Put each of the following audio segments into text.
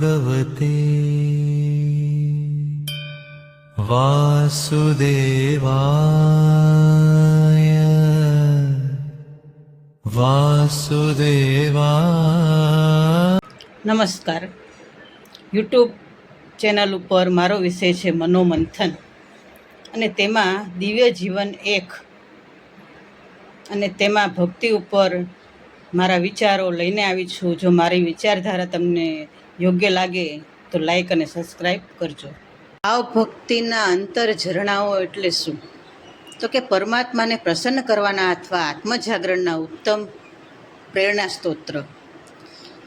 भगवते वासुदेवाय वासुदेवाय। નમસ્કાર. યુટ્યુબ ચેનલ ઉપર મારો વિષય છે મનોમંથન, અને તેમાં દિવ્ય જીવન 1 અને તેમાં ભક્તિ ઉપર મારા વિચારો લઈને આવી છું. જો મારી વિચારધારા તમને યોગ્ય લાગે તો લાઈક અને સબસ્ક્રાઈબ કરજો. ભાવ ભક્તિના અંતર ઝરણાઓ એટલે શું? તો કે પરમાત્માને પ્રસન્ન કરવાના અથવા આત્મજાગરણના ઉત્તમ પ્રેરણા સ્તોત્ર.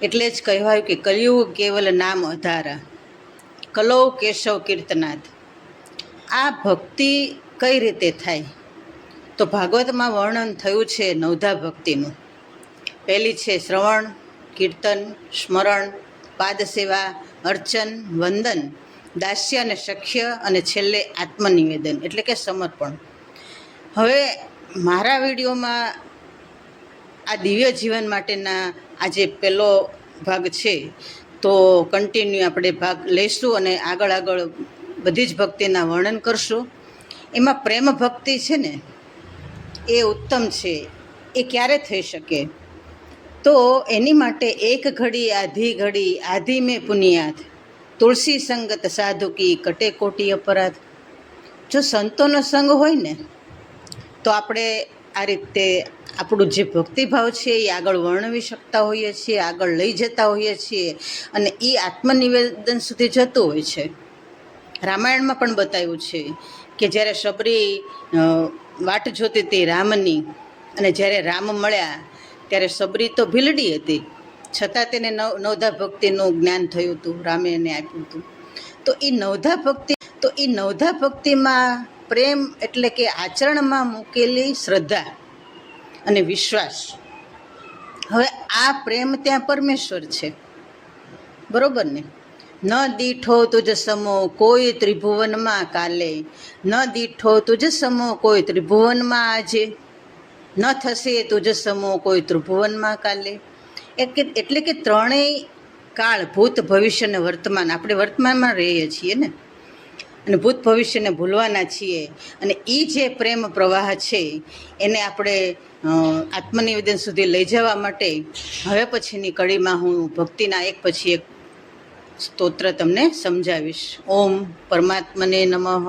એટલે જ કહેવાયું કે કલયુગ કેવલ નામ અધારા, કલૌ કેશવ કીર્તનાથ. આ ભક્તિ કઈ રીતે થાય? તો ભાગવતમાં વર્ણન થયું છે નવધા ભક્તિનું. પહેલી છે શ્રવણ, કીર્તન, સ્મરણ, પાદસેવા, અર્ચન, વંદન, દાસ્ય અને સખ્ય, અને છેલ્લે આત્મનિવેદન એટલે કે સમર્પણ. હવે મારા વિડીયોમાં આ દિવ્ય જીવન માટેના આ જે પહેલો ભાગ છે, તો કન્ટિન્યુ આપણે ભાગ લઈશું અને આગળ બધી જ ભક્તિના વર્ણન કરશું. એમાં પ્રેમ ભક્તિ છે ને, એ ઉત્તમ છે. એ ક્યારે થઈ શકે? તો એની માટે એક ઘડી આધી મેં પુનિયાત, તુલસી સંગત સાધુ કી કટે કોટી અપરાધ. જો સંતોનો સંગ હોય ને તો આપણે આ રીતે આપણું જે ભક્તિભાવ છે એ આગળ વર્ણવી શકતા હોઈએ છીએ, આગળ લઈ જતા હોઈએ છીએ, અને એ આત્મનિવેદન સુધી જતું હોય છે. રામાયણમાં પણ બતાવ્યું છે કે જ્યારે શબરી વાટ જોતી હતી રામની, અને જ્યારે રામ મળ્યા ત્યારે શબરી તો ભીલડી હતી, છતાં તેને નવધા ભક્તિનું જ્ઞાન થયું હતું, રામે એને આપ્યું હતું. તો એ નવધા ભક્તિમાં પ્રેમ એટલે કે આચરણમાં મૂકેલી શ્રદ્ધા અને વિશ્વાસ. હવે આ પ્રેમ ત્યાં પરમેશ્વર છે, બરોબર ને? ન દીઠો તુજ સમો કોઈ ત્રિભુવનમાં કાલે, ન દીઠો તુજ સમો કોઈ ત્રિભુવનમાં આજે, ન થશે તુજ સમો કોઈ ત્રિભુવનમાં કાલે. એટલે કે ત્રણેય કાળ, ભૂત, ભવિષ્ય અને વર્તમાન, આપણે વર્તમાનમાં રહીએ છીએ ને, અને ભૂત ભવિષ્યને ભૂલવાના છીએ. અને એ જે પ્રેમ પ્રવાહ છે એને આપણે આત્મનિવેદન સુધી લઈ જવા માટે હવે પછીની કડીમાં હું ભક્તિના એક પછી એક સ્તોત્ર તમને સમજાવીશ. ઓમ પરમાત્મને નમઃ.